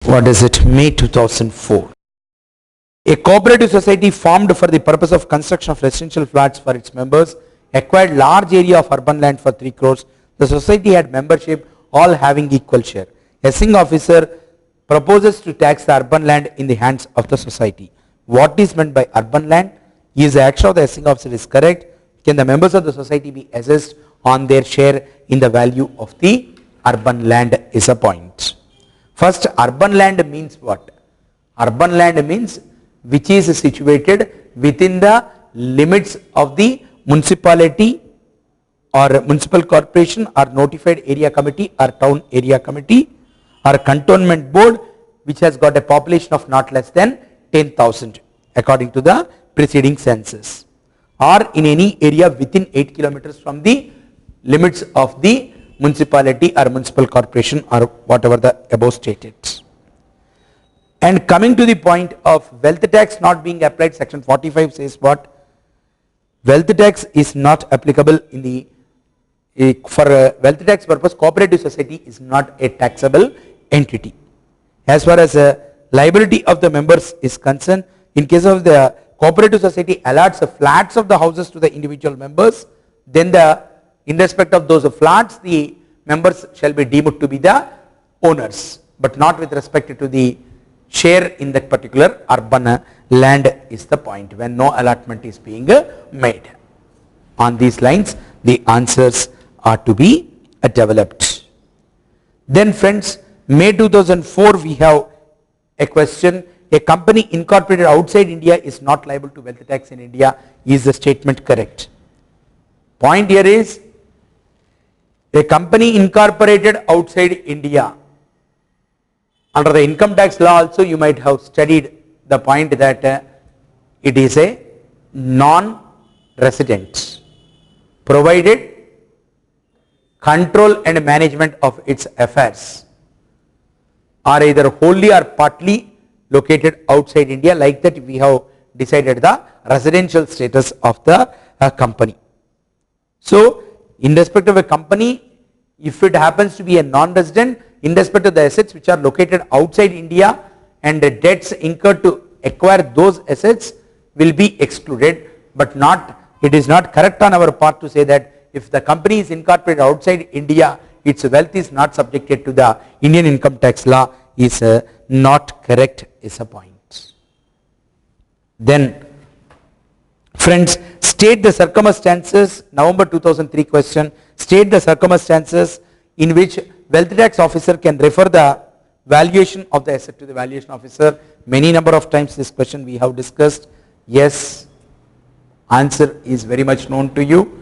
what is it, May 2004. A cooperative society formed for the purpose of construction of residential flats for its members acquired large area of urban land for 3 crores. The society had membership all having equal share. A SING officer proposes to tax the urban land in the hands of the society. What is meant by urban land? Is the action of the SING officer is correct? Can the members of the society be assessed on their share in the value of the urban land is a point. First, urban land means what? Urban land means which is situated within the limits of the municipality or municipal corporation or notified area committee or town area committee or cantonment board which has got a population of not less than 10,000 according to the preceding census, or in any area within 8 kilometers from the limits of the municipality or municipal corporation or whatever the above stated. And coming to the point of wealth tax not being applied, section 45 says what? Wealth tax is not applicable in the for wealth tax purpose. Cooperative society is not a taxable entity. As far as liability of the members is concerned, in case of the cooperative society allots the flats of the houses to the individual members, then in respect of those flats the members shall be deemed to be the owners, but not with respect to the share in that particular urban land is the point when no allotment is being made. On these lines the answers are to be developed. Then friends, May 2004 we have a question. A company incorporated outside India is not liable to wealth tax in India. Is the statement correct? Point here is a company incorporated outside India. Under the income tax law also you might have studied the point that it is a non-resident provided control and management of its affairs are either wholly or partly located outside India. Like that we have decided the residential status of the company. So in respect of a company, if it happens to be a non-resident, in respect of the assets which are located outside India and the debts incurred to acquire those assets will be excluded, but it is not correct on our part to say that if the company is incorporated outside India, its wealth is not subjected to the Indian income tax law is not correct is a point. Then friends, state the circumstances, November 2003 question, state the circumstances in which wealth tax officer can refer the valuation of the asset to the valuation officer. Many number of times this question we have discussed. Yes, answer is very much known to you.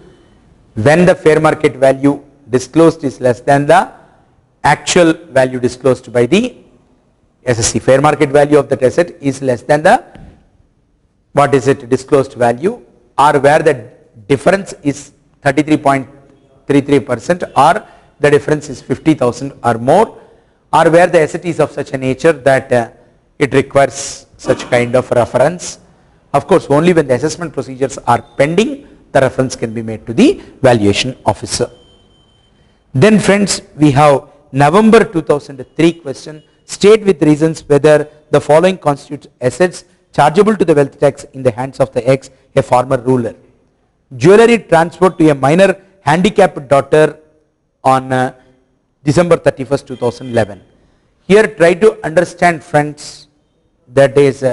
When the fair market value disclosed is less than the actual value disclosed by the SSC, fair market value of that asset is less than the disclosed value, or where the difference is 33.33% or the difference is 50,000 or more, or where the asset is of such a nature that it requires such kind of reference. Of course, only when the assessment procedures are pending the reference can be made to the valuation officer. Then friends, we have November 2003 question, state with reasons whether the following constitutes assets chargeable to the wealth tax in the hands of the X, a former ruler. Jewelry transferred to a minor handicapped daughter on December 31st, 2011. Here try to understand friends, that is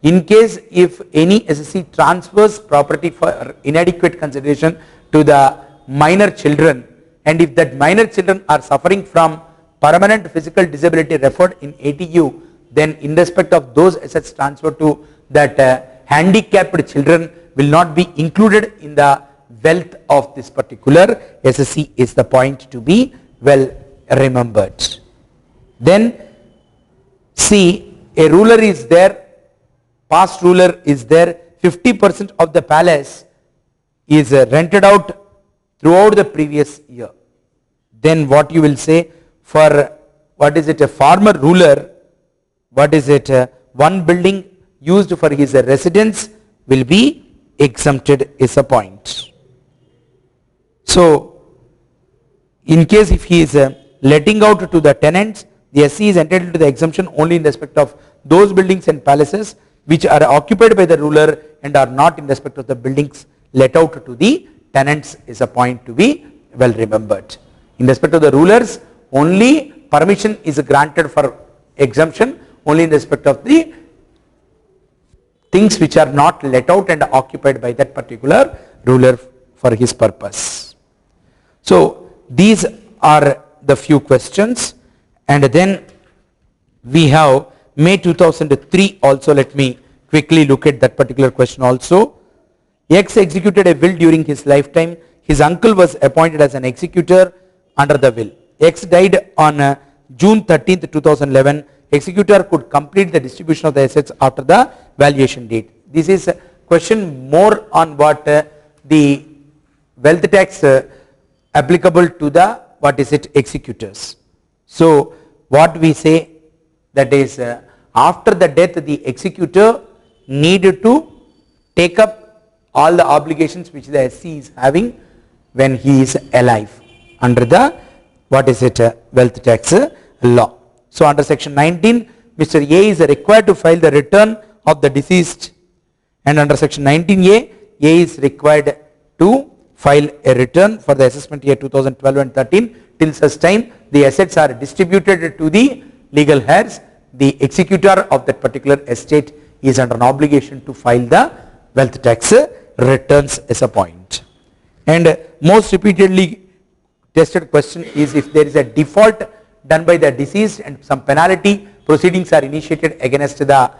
in case if any SSC transfers property for inadequate consideration to the minor children, and if that minor children are suffering from permanent physical disability referred in ATU, then in respect of those assets transferred to that handicapped children will not be included in the wealth of this particular SSC is the point to be well remembered. Then see, a ruler is there, past ruler is there, 50% of the palace is rented out throughout the previous year. Then what you will say for a former ruler, one building used for his residence will be exempted is a point. So in case if he is letting out to the tenants, the SC is entitled to the exemption only in respect of those buildings and palaces which are occupied by the ruler and are not in respect of the buildings let out to the tenants is a point to be well remembered. In respect of the rulers, only permission is granted for exemption only in respect of the things which are not let out and occupied by that particular ruler for his purpose. So these are the few questions, and then we have May 2003 also. Let me quickly look at that particular question also. X executed a will during his lifetime. His uncle was appointed as an executor under the will. X died on June 13th, 2011. Executor could complete the distribution of the assets after the valuation date. This is a question more on what the wealth tax applicable to the executors. So what we say, that is after the death the executor needed to take up all the obligations which the SC is having when he is alive under the wealth tax law. So under section 19, Mr. A is required to file the return of the deceased, and under section 19A, A is required to file a return for the assessment year 2012 and 13 till such time the assets are distributed to the legal heirs. The executor of that particular estate is under an obligation to file the wealth tax returns as a point. And most repeatedly tested question is, if there is a default done by the deceased and some penalty proceedings are initiated against the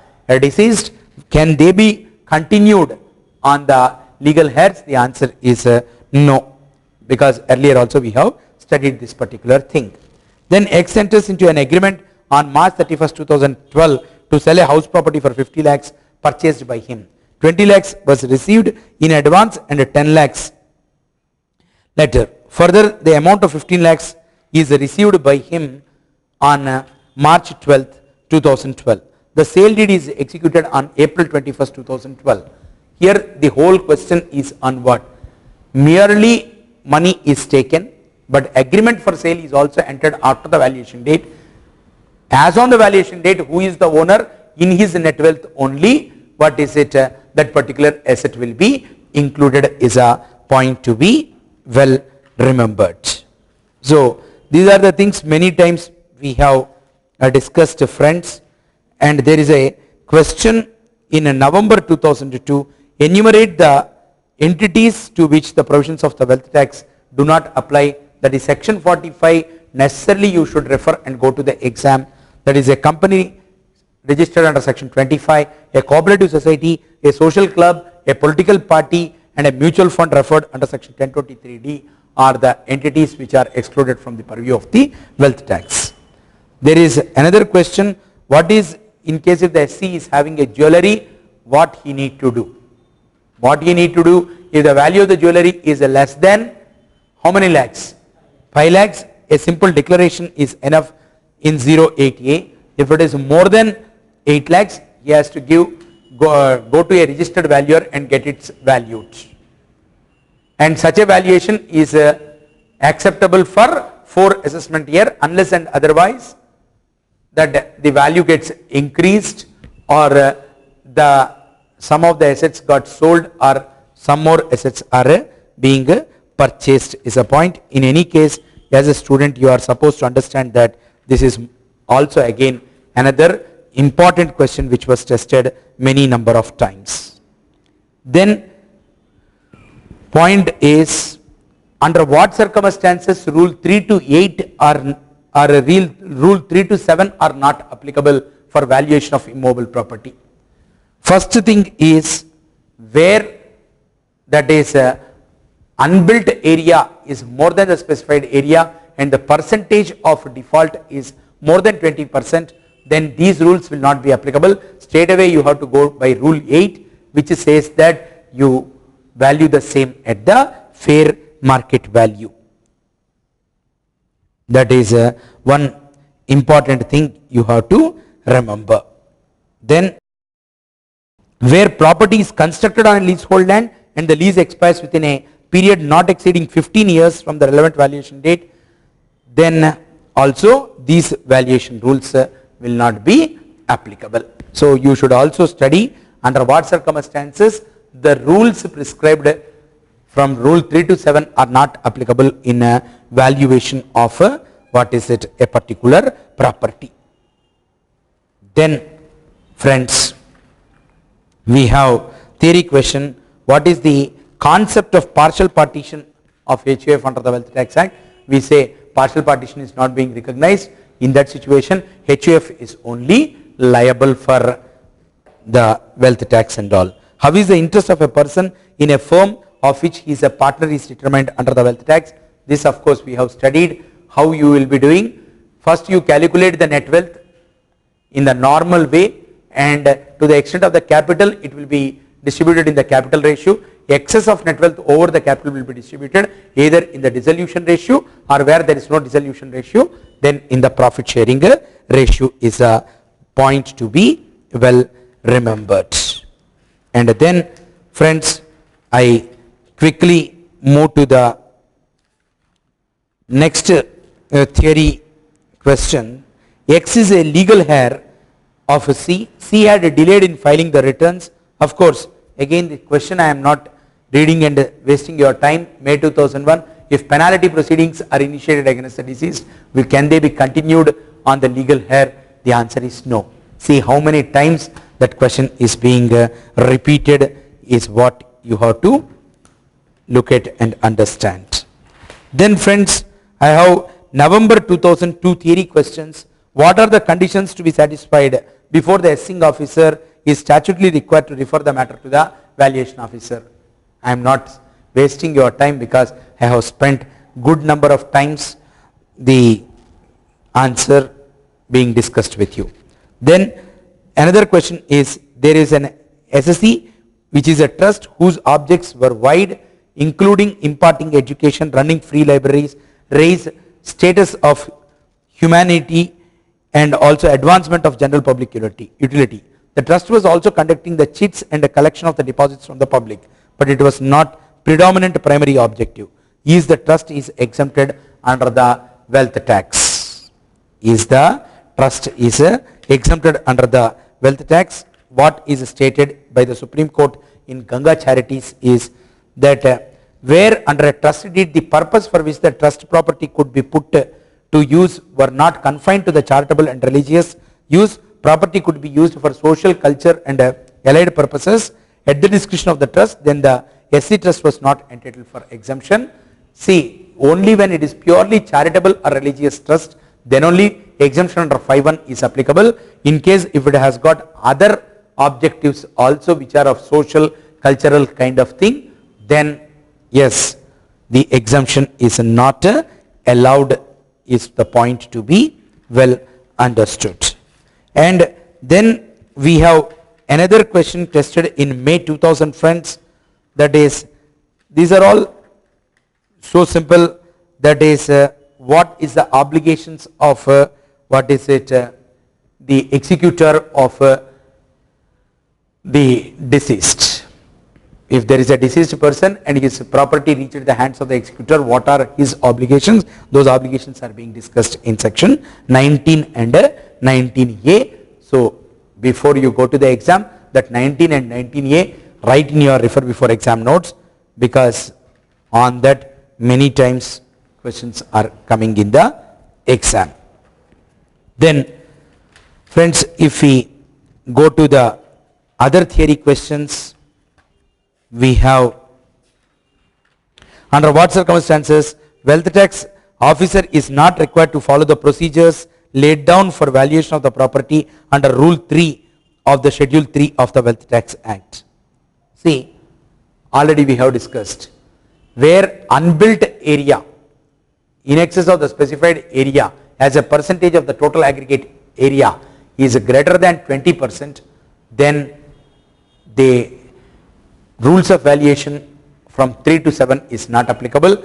deceased, can they be continued on the legal heirs? The answer is no, because earlier also we have studied this particular thing. Then X enters into an agreement on March 31st, 2012 to sell a house property for 50 lakhs purchased by him. 20 lakhs was received in advance and 10 lakhs later. Further, the amount of 15 lakhs is received by him on March 12th, 2012. The sale deed is executed on April 21st, 2012. Here the whole question is on what? Merely money is taken, but agreement for sale is also entered after the valuation date. As on the valuation date, who is the owner? In his net wealth only, that particular asset will be included is a point to be well remembered. So these are the things many times we have discussed, friends, and there is a question in November 2002, enumerate the entities to which the provisions of the wealth tax do not apply. That is section 45. Necessarily you should refer and go to the exam. That is a company registered under section 25, a cooperative society, a social club, a political party, and a mutual fund referred under section 1023D are the entities which are excluded from the purview of the wealth tax. There is another question, what is in case if the SC is having a jewelry, what he need to do? What he need to do if the value of the jewelry is less than how many lakhs? 5 lakhs. A simple declaration is enough in 08A. If it is more than 8 lakhs, he has to go to a registered valuer and get it valued. And such a valuation is acceptable for 4 assessment year unless and otherwise that the value gets increased or the some of the assets got sold or some more assets are being purchased is a point. In any case, as a student you are supposed to understand that this is also again another important question which was tested many number of times. Then point is, under what circumstances rule 3 to 8 rule 3 to 7 are not applicable for valuation of immobile property? First thing is where that is unbuilt area is more than the specified area and the percentage of default is more than 20%, then these rules will not be applicable. Straight away you have to go by rule 8, which says that you value the same at the fair market value. That is one important thing you have to remember. Then where property is constructed on a leasehold land and the lease expires within a period not exceeding 15 years from the relevant valuation date, then also these valuation rules will not be applicable. So you should also study under what circumstances the rules prescribed from rule 3 to 7 are not applicable in a valuation of a particular property. Then friends, we have theory question, what is the concept of partial partition of HUF under the Wealth Tax Act? We say partial partition is not being recognized. In that situation, HUF is only liable for the wealth tax and all. How is the interest of a person in a firm of which he is a partner is determined under the wealth tax? This of course we have studied how you will be doing. First you calculate the net wealth in the normal way, and to the extent of the capital it will be distributed in the capital ratio. Excess of net wealth over the capital will be distributed either in the dissolution ratio, or where there is no dissolution ratio, then in the profit sharing ratio is a point to be well remembered. And then friends, I quickly move to the next theory question. X is a legal heir of C. C had delayed in filing the returns. Of course, again the question I am not reading and wasting your time. May 2001, if penalty proceedings are initiated against the deceased, can they be continued on the legal heir? The answer is no. See how many times that question is being repeated is what you have to look at and understand. Then friends, I have November 2002 theory questions. What are the conditions to be satisfied before the assessing officer is statutorily required to refer the matter to the valuation officer? I am not wasting your time because I have spent good number of times the answer being discussed with you. Then another question is, there is an SSE which is a trust whose objects were wide, including imparting education, running free libraries, raise status of humanity, and also advancement of general public utility. The trust was also conducting the chits and the collection of the deposits from the public, but it was not predominant primary objective. Is the trust is exempted under the wealth tax? Is the trust is exempted under the wealth tax? What is stated by the Supreme Court in Ganga Charities is that where under a trust deed the purpose for which the trust property could be put to use were not confined to the charitable and religious use, property could be used for social, culture and allied purposes at the discretion of the trust, then the SC trust was not entitled for exemption. See, only when it is purely charitable or religious trust, then only exemption under 5(1) is applicable. In case if it has got other objectives also which are of social, cultural kind of thing, then yes, the exemption is not allowed, is the point to be well understood. And then we have another question tested in May 2000 friends, that is, these are all so simple, that is what is the obligations of the executor of the deceased. If there is a deceased person and his property reaches the hands of the executor, what are his obligations? Those obligations are being discussed in section 19 and 19A. So before you go to the exam, that 19 and 19A write in your refer before exam notes, because on that many times questions are coming in the exam. Then friends, if we go to the other theory questions, we have under what circumstances wealth tax officer is not required to follow the procedures laid down for valuation of the property under rule 3 of the schedule 3 of the Wealth Tax Act. See, already we have discussed, where unbuilt area in excess of the specified area as a percentage of the total aggregate area is greater than 20%, then the rules of valuation from 3 to 7 is not applicable.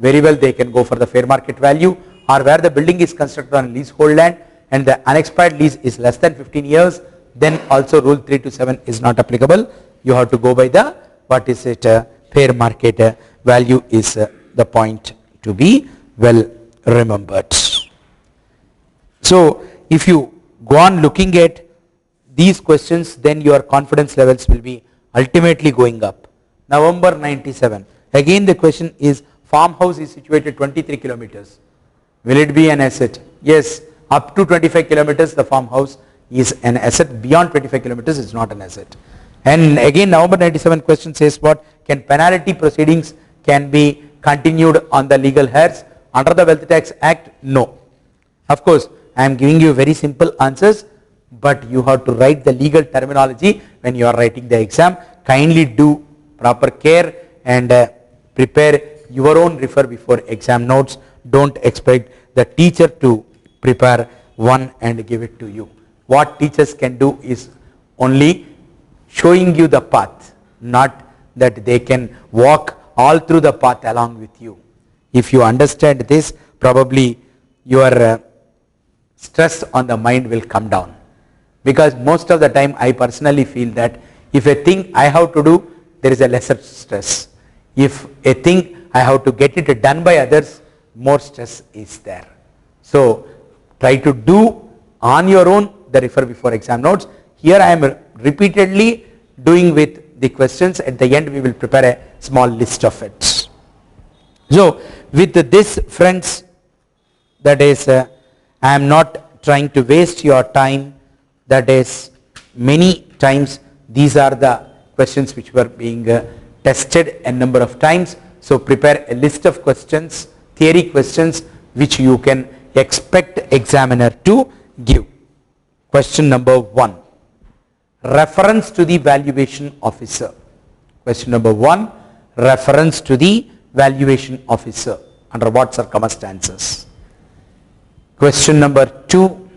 Very well they can go for the fair market value, or where the building is constructed on leasehold land and the unexpired lease is less than 15 years, then also rule 3 to 7 is not applicable. You have to go by the fair market value is the point to be well remembered. So if you go on looking at these questions, then your confidence levels will be ultimately going up. November 97. Again the question is, farmhouse is situated 23 kilometers. Will it be an asset? Yes, up to 25 kilometers the farmhouse is an asset. Beyond 25 kilometers it's not an asset. And again November 97 question says what? Can penalty proceedings can be continued on the legal heirs under the Wealth Tax Act? No. Of course, I am giving you very simple answers, but you have to write the legal terminology when you are writing the exam. Kindly do proper care and prepare your own refer before exam notes. Don't expect the teacher to prepare one and give it to you. What teachers can do is only showing you the path, not that they can walk all through the path along with you. If you understand this, probably your stress on the mind will come down. Because most of the time I personally feel that if a thing I have to do, there is a lesser stress. If a thing I have to get it done by others, more stress is there. So try to do on your own the refer before exam notes. Here I am repeatedly doing with the questions. At the end we will prepare a small list of it. So with this friends, that is I am not trying to waste your time. That is, many times these are the questions which were being tested a number of times. So prepare a list of questions, theory questions, which you can expect examiner to give. Question number 1. Reference to the valuation officer. Question number 1. Reference to the valuation officer. Under what circumstances? Question number 2.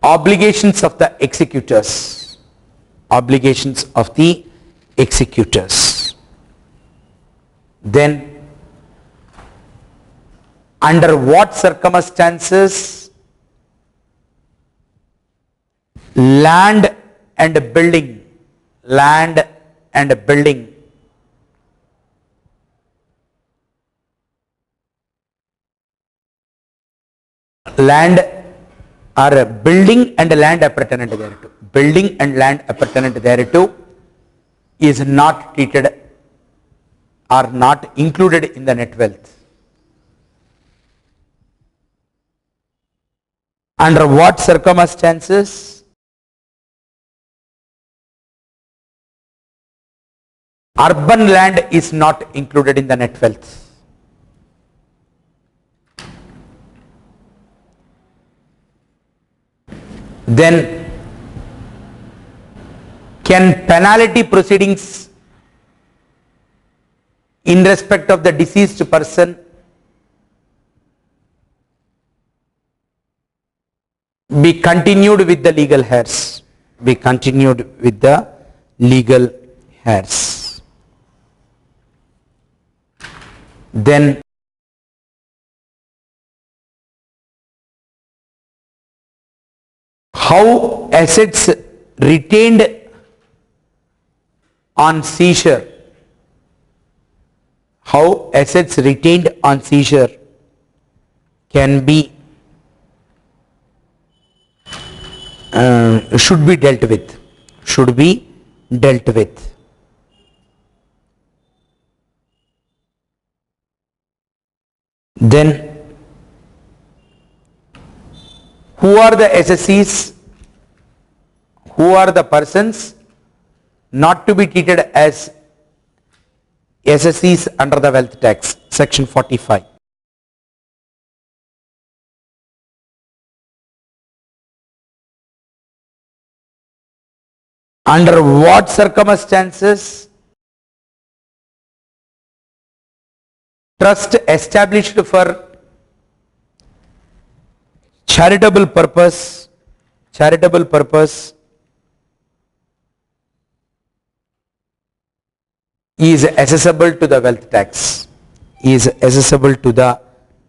Obligations of the executors. Obligations of the executors. Then, under what circumstances land and building, land and building land or building and land appurtenant thereto, building and land appurtenant thereto is not treated or not included in the net wealth. Under what circumstances urban land is not included in the net wealth? Then, can penalty proceedings in respect of the deceased person be continued with the legal heirs? Be continued with the legal heirs. Then, how assets retained on seizure, how assets retained on seizure can be should be dealt with, should be dealt with. Then, who are the SSEs? Who are the persons not to be treated as SSEs under the wealth tax? Section 45. Under what circumstances trust established for charitable purpose is accessible to the wealth tax, is accessible to the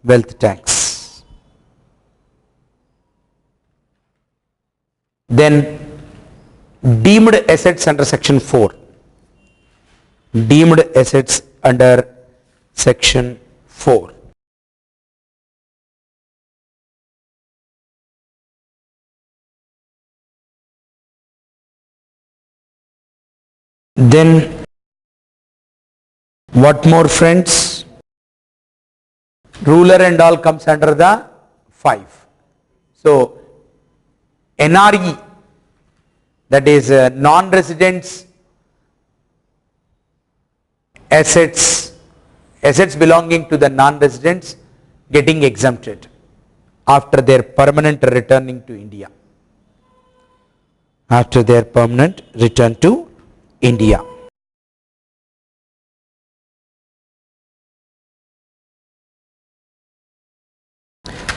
wealth tax. Then deemed assets under section 4, deemed assets under section 4. Then what more, friends? Ruler and all comes under the 5. So NRE, that is non-residents assets belonging to the non-residents getting exempted after their permanent returning to India. After their permanent return to India.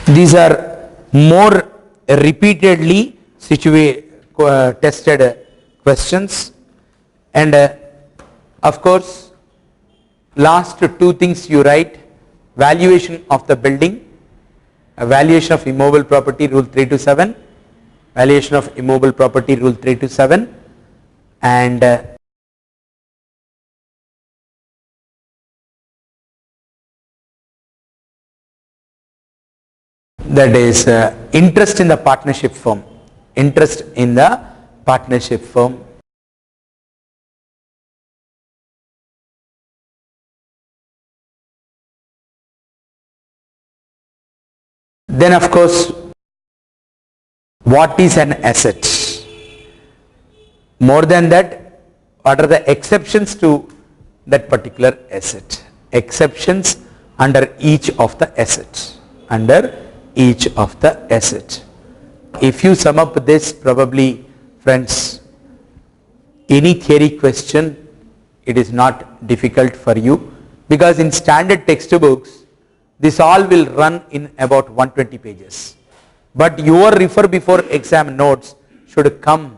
These are more repeatedly tested questions, and of course last 2 things you write: valuation of the building, valuation of immovable property, rule 3 to 7, valuation of immovable property, rule 3 to 7, and that is interest in the partnership firm, interest in the partnership firm. Then of course, what is an asset? More than that, what are the exceptions to that particular asset? Exceptions under each of the assets. Under each of the assets. If you sum up this, probably, friends, any theory question, it is not difficult for you, because in standard textbooks, this all will run in about 120 pages. But your refer before exam notes should come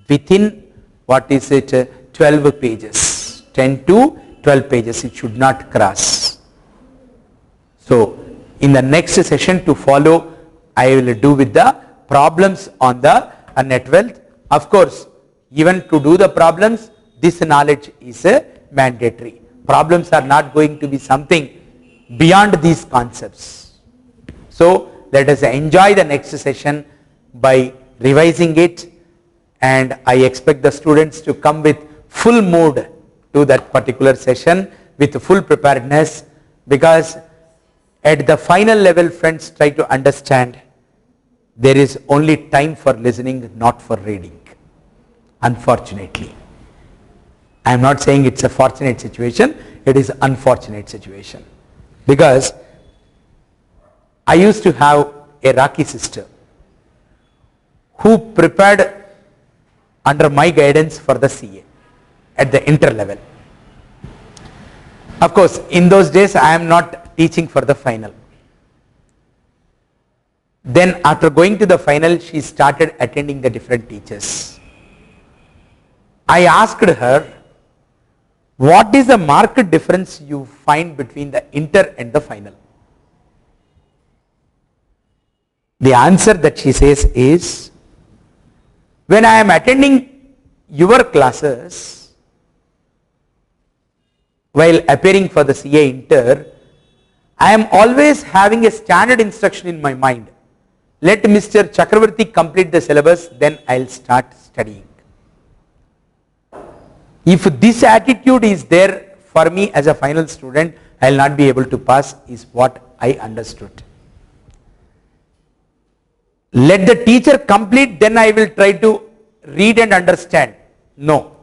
within, what is it, 12 pages, 10 to 12 pages, it should not cross. So in the next session to follow, I will do with the problems on the net wealth. Of course, even to do the problems, this knowledge is mandatory. Problems are not going to be something beyond these concepts. So let us enjoy the next session by revising it, and I expect the students to come with full mood to that particular session with full preparedness, because at the final level, friends, try to understand there is only time for listening, not for reading. Unfortunately, I am not saying it's a fortunate situation, it is unfortunate situation, because I used to have a Rocky sister who prepared under my guidance for the CA at the inter level. Of course, in those days I am not teaching for the final. Then after going to the final, she started attending the different teachers. I asked her, what is the marked difference you find between the inter and the final? The answer that she says is, when I am attending your classes while appearing for the CA inter, I am always having a standard instruction in my mind. Let Mr. Chakravarti complete the syllabus, then I will start studying. If this attitude is there for me as a final student, I will not be able to pass, is what I understood. Let the teacher complete, then I will try to read and understand. No.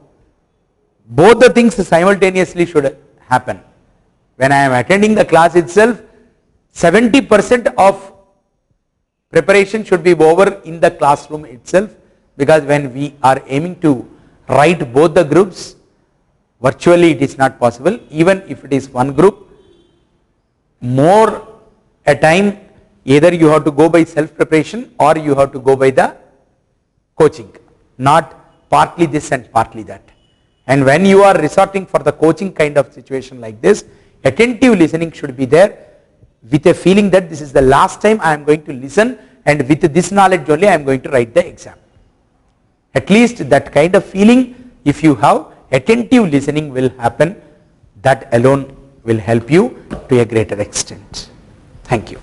Both the things simultaneously should happen. When I am attending the class itself, 70% of preparation should be over in the classroom itself, because when we are aiming to write both the groups, virtually it is not possible. Even if it is one group, more a time, either you have to go by self preparation or you have to go by the coaching, not partly this and partly that. And when you are resorting for the coaching kind of situation like this, attentive listening should be there, with a feeling that this is the last time I am going to listen, and with this knowledge only I am going to write the exam. At least that kind of feeling, if you have, attentive listening will happen. That alone will help you to a greater extent. Thank you.